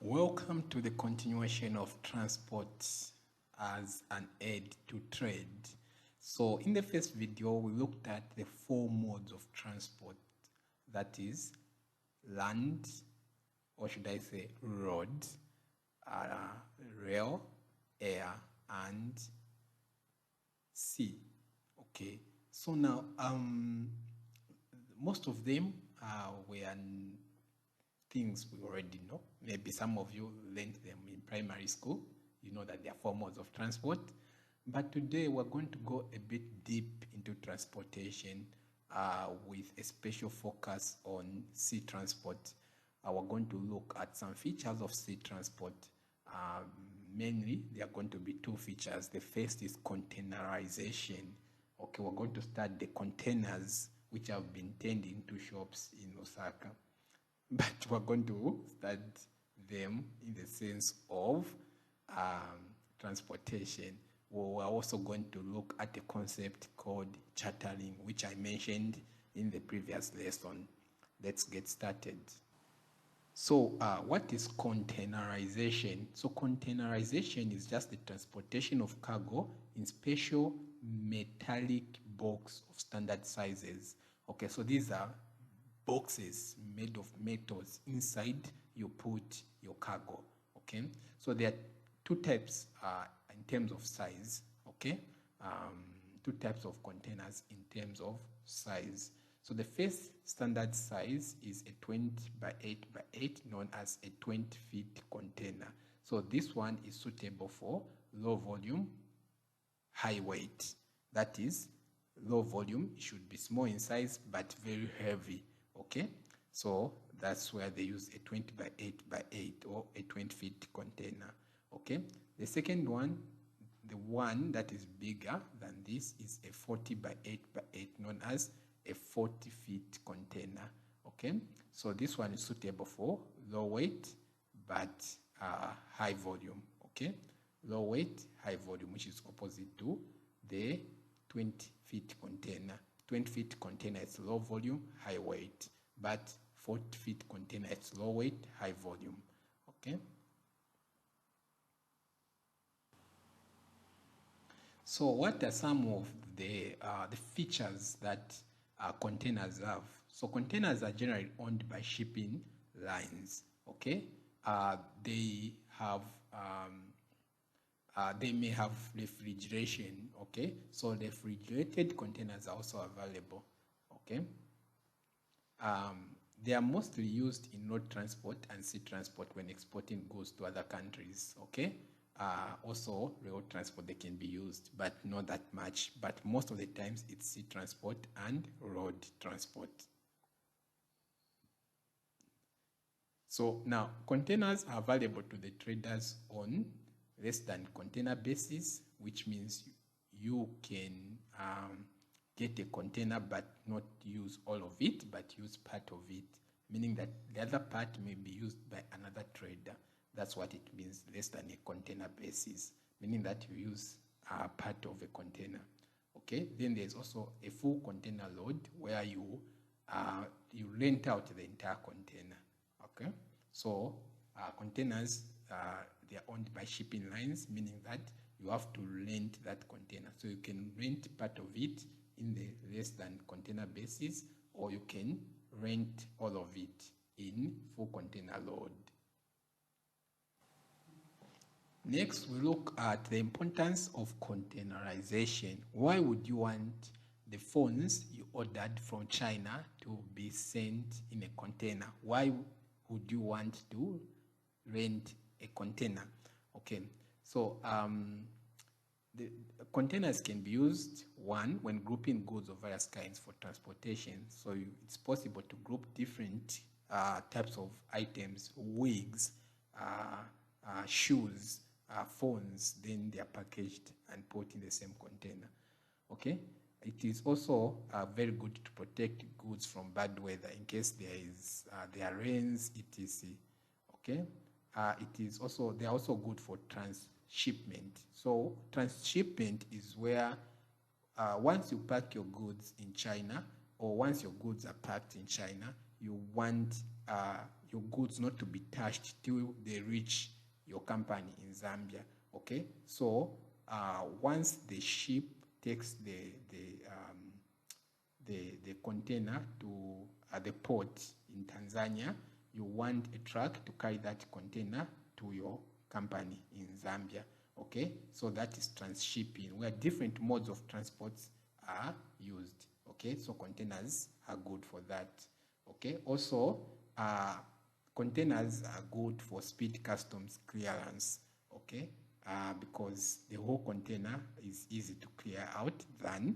Welcome to the continuation of transport as an aid to trade. So in the first video, we looked at the four modes of transport, that is land, or should I say road, rail, air, and sea. Okay, so now most of them were things we already know. Maybe some of you learned them in primary school. You know that there are four modes of transport. But today we're going to go a bit deep into transportation with a special focus on sea transport. We're going to look at some features of sea transport. Mainly, there are going to be two features. The first is containerization. Okay, we're going to start the containers which have been turned into shops in Osaka. But we're going to start them in the sense of transportation. We're also going to look at a concept called chartering, which I mentioned in the previous lesson. Let's get started. So what is containerization? So containerization is just the transportation of cargo in special metallic box of standard sizes. Okay, so these are boxes made of metals. Inside you put your cargo. Okay, so there are two types in terms of size. Okay, two types of containers in terms of size. So the first standard size is a 20 by 8 by 8, known as a 20 feet container. So this one is suitable for low volume, high weight. That is, low volume, it should be small in size but very heavy. Okay, so that's where they use a 20 by 8 by 8 or a 20 feet container. Okay, the second one, the one that is bigger than this, is a 40 by 8 by 8, known as a 40 feet container. Okay, so this one is suitable for low weight but high volume. Okay, low weight, high volume, which is opposite to the 20 feet container. 20 feet container is low volume, high weight, but 40 feet container is low weight, high volume. Okay. So what are some of the features that containers have? So containers are generally owned by shipping lines. Okay. They have they may have refrigeration. Okay, so refrigerated containers are also available. Okay, they are mostly used in road transport and sea transport when exporting goods to other countries. Okay, also rail transport, they can be used, but not that much. But most of the times it's sea transport and road transport. So now containers are available to the traders on less than container basis, which means you can get a container but not use all of it, but use part of it, meaning that the other part may be used by another trader. That's what it means, less than a container basis, meaning that you use part of a container. Okay, then there's also a full container load where you rent out the entire container. Okay, so containers, they are owned by shipping lines, meaning that you have to rent that container. So you can rent part of it in the less than container basis, or you can rent all of it in full container load. Next, we look at the importance of containerization. Why would you want the phones you ordered from China to be sent in a container? Why would you want to rent a container? Okay, so the containers can be used, one, when grouping goods of various kinds for transportation. So it's possible to group different types of items, wigs, shoes, phones, then they are packaged and put in the same container. Okay, it is also very good to protect goods from bad weather in case there are rains, etc. Okay, it is also, they are also good for transshipment. So transshipment is where once you pack your goods in China, or once your goods are packed in China, you want your goods not to be touched till they reach your company in Zambia. Okay, so once the ship takes the container to the port in Tanzania, you want a truck to carry that container to your company in Zambia. Okay, so that is transshipping, where different modes of transports are used. Okay, so containers are good for that. Okay, also containers are good for speed customs clearance. Okay, because the whole container is easy to clear out than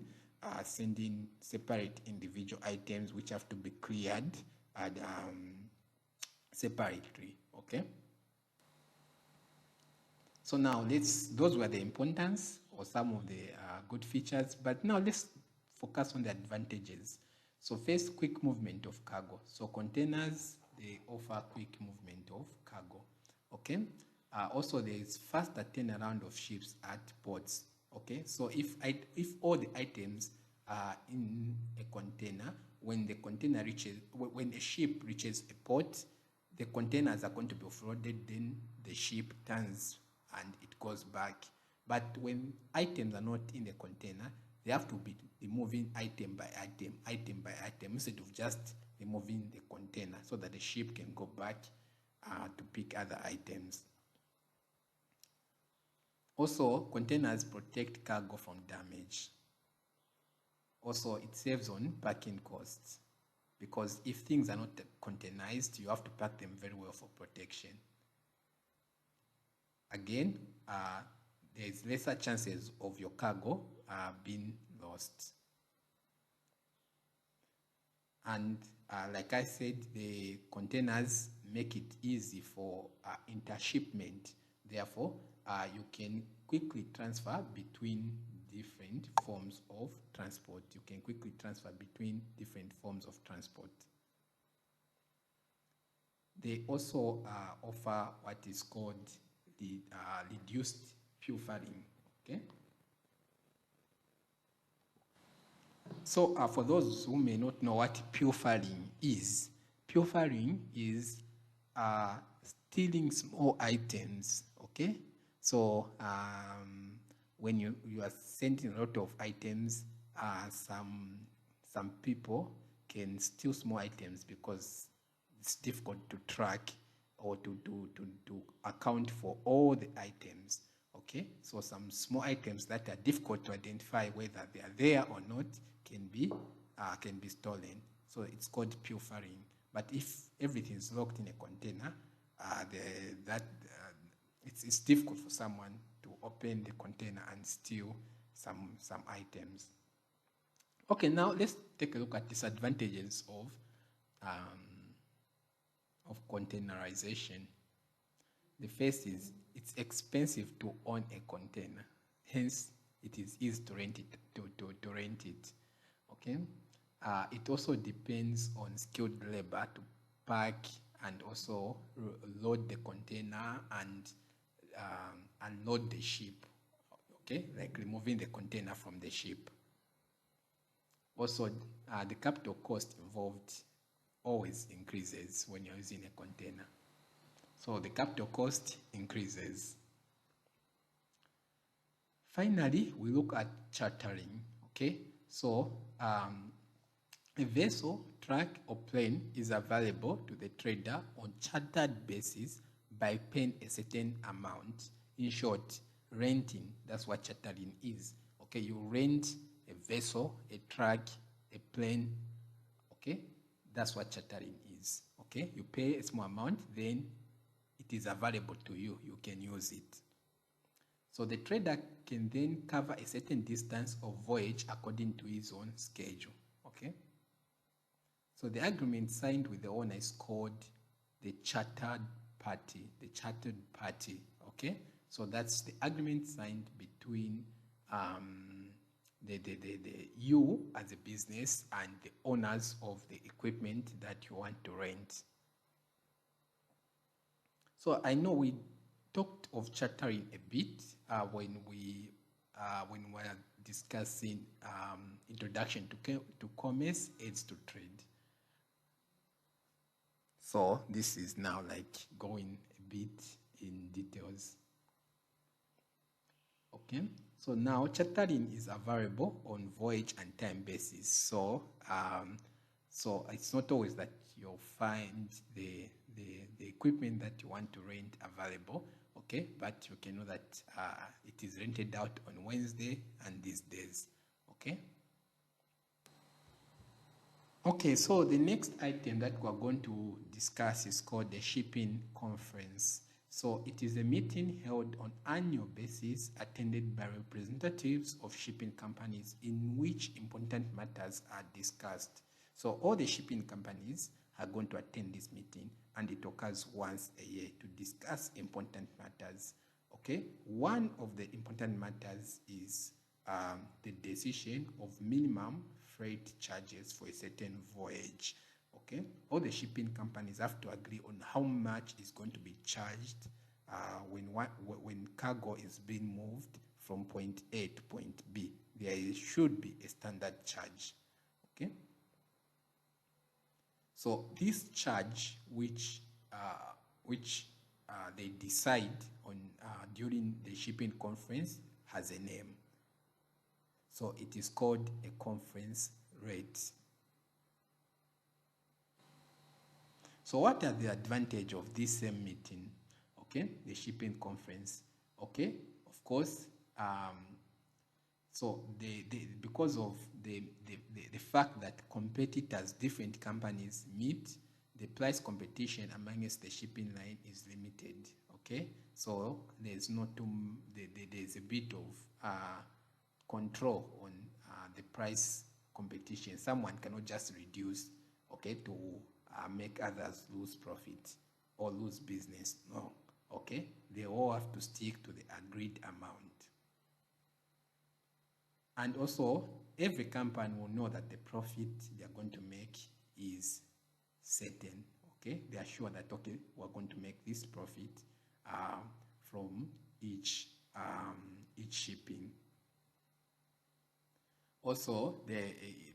sending separate individual items which have to be cleared and separately. Okay, so now those were the importance or some of the good features, but now let's focus on the advantages. So first, quick movement of cargo. So containers, they offer quick movement of cargo. Okay, also there is faster turnaround of ships at ports. Okay, so if all the items are in a container, when a ship reaches a port, the containers are going to be offloaded, then the ship turns and it goes back. But when items are not in the container, they have to be removing item by item, instead of just removing the container, so that the ship can go back to pick other items. Also, containers protect cargo from damage. Also, it saves on packing costs, because if things are not containerized, you have to pack them very well for protection. Again, there's lesser chances of your cargo being lost. And like I said, the containers make it easy for intershipment. Therefore, you can quickly transfer between different forms of transport. They also offer what is called the reduced pilfering. Okay. So for those who may not know what pilfering is stealing small items. Okay, so when you are sending a lot of items, some people can steal small items because it's difficult to track or to account for all the items. Okay, so some small items that are difficult to identify whether they are there or not can be stolen. So it's called pilfering. But if everything is locked in a container, it's difficult for someone to open the container and steal some items. Okay, now let's take a look at disadvantages of containerization. The first is it's expensive to own a container, hence it is easy to rent it. Okay, it also depends on skilled labor to pack and also load the container and unload the ship. Okay, like removing the container from the ship. Also, the capital cost involved always increases when you're using a container. So the capital cost increases. Finally, we look at chartering. Okay, so a vessel, truck, or plane is available to the trader on chartered basis by paying a certain amount. In short, renting, that's what chartering is. Okay, you rent a vessel, a truck, a plane. Okay, that's what chartering is. Okay, you pay a small amount, then it is available to you. You can use it. So the trader can then cover a certain distance of voyage according to his own schedule. Okay. So the agreement signed with the owner is called the chartered party. Okay. So that's the agreement signed between you as a business and the owners of the equipment that you want to rent. So I know we talked of chartering a bit when we were discussing introduction to commerce, aids to trade. So this is now like going a bit in details. Okay, so now chartering is available on voyage and time basis. So so it's not always that you'll find the equipment that you want to rent available. Okay, but you can know that it is rented out on Wednesday and these days. Okay. Okay, so the next item that we're going to discuss is called the shipping conference. So it is a meeting held on annual basis attended by representatives of shipping companies in which important matters are discussed. So all the shipping companies are going to attend this meeting and it occurs once a year to discuss important matters. Okay, one of the important matters is the decision of minimum freight charges for a certain voyage. Okay, all the shipping companies have to agree on how much is going to be charged when cargo is being moved from point A to point B. There should be a standard charge. Okay, so this charge which they decide on during the shipping conference has a name. So it is called a conference rate. So what are the advantage of this same meeting? Okay, the shipping conference. Okay, of course, so because of the fact that competitors, different companies meet, the price competition amongst the shipping line is limited. Okay, so there's not there's a bit of control on the price competition. Someone cannot just reduce, okay, to make others lose profit or lose business. No, okay, they all have to stick to the agreed amount. And also, every company will know that the profit they are going to make is certain. Okay, they are sure that okay, we're going to make this profit from each shipping. Also,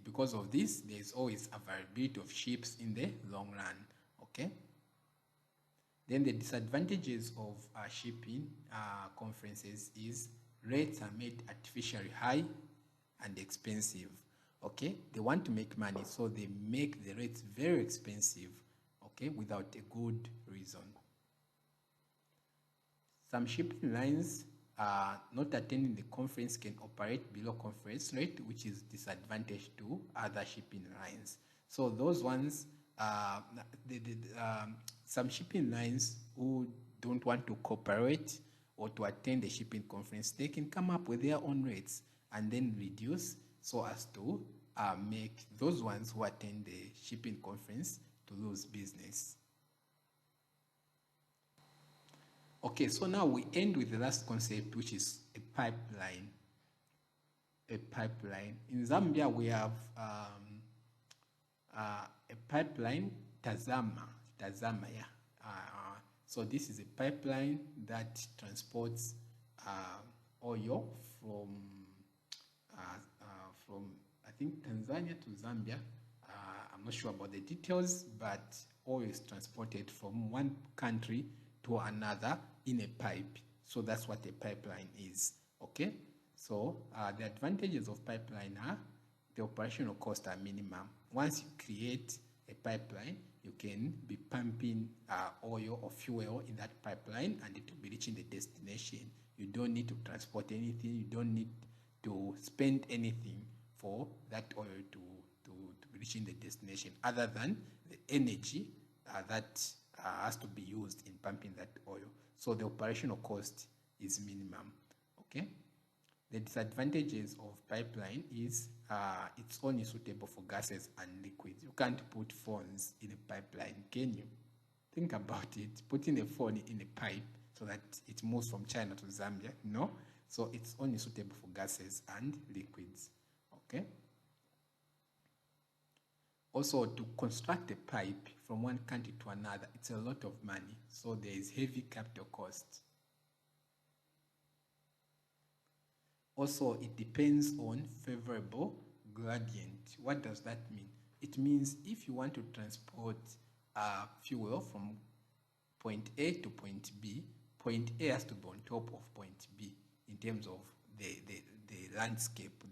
because of this, there is always availability of ships in the long run. Okay. Then the disadvantages of shipping conferences is rates are made artificially high and expensive. Okay, they want to make money, so they make the rates very expensive. Okay, without a good reason. Some shipping lines not attending the conference can operate below conference rate, which is disadvantage to other shipping lines. So those ones, some shipping lines who don't want to cooperate or to attend the shipping conference, they can come up with their own rates and then reduce so as to make those ones who attend the shipping conference to lose business. Okay, so now we end with the last concept, which is a pipeline. A pipeline. In Zambia, we have a pipeline, Tazama, yeah. So this is a pipeline that transports oil from I think Tanzania to Zambia. I'm not sure about the details, but oil is transported from one country to another in a pipe. So that's what a pipeline is. Okay, so the advantages of pipeline are the operational costs are minimum. Once you create a pipeline, you can be pumping oil or fuel in that pipeline and it will be reaching the destination. You don't need to transport anything, you don't need to spend anything for that oil to be reaching the destination other than the energy that has to be used in pumping that oil. So the operational cost is minimum. Okay. The disadvantages of pipeline is it's only suitable for gases and liquids. You can't put phones in a pipeline, can you? Think about it. Putting a phone in a pipe so that it moves from China to Zambia, no. So it's only suitable for gases and liquids. Okay. Also, to construct a pipe from one country to another, it's a lot of money. So there is heavy capital cost. Also, it depends on favorable gradient. What does that mean? It means if you want to transport fuel from point A to point B. Point A has to be on top of point B in terms of the landscape,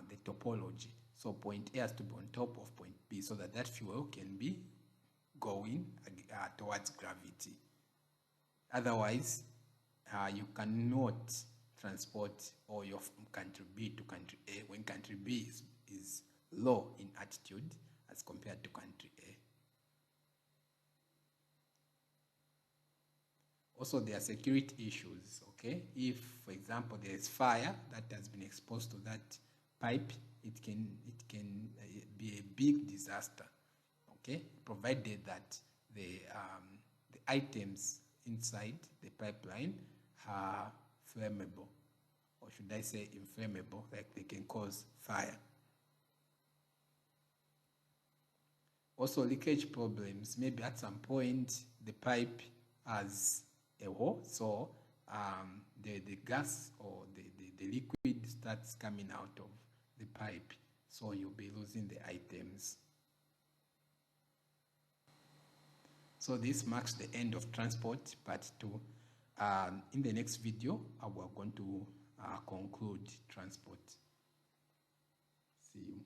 the topology. So point A has to be on top of point B so that fuel can be going towards gravity. Otherwise, you cannot transport oil from country B to country A when country B is low in altitude as compared to country A. Also, there are security issues, okay? If, for example, there is fire that has been exposed to that pipe, it can be a big disaster, okay? Provided that the items inside the pipeline are flammable, or should I say inflammable, like they can cause fire. Also, leakage problems. Maybe at some point the pipe has a hole, so the gas or the liquid starts coming out of the pipe, so you'll be losing the items. So this marks the end of transport part 2. In the next video, we're going to conclude transport. See you.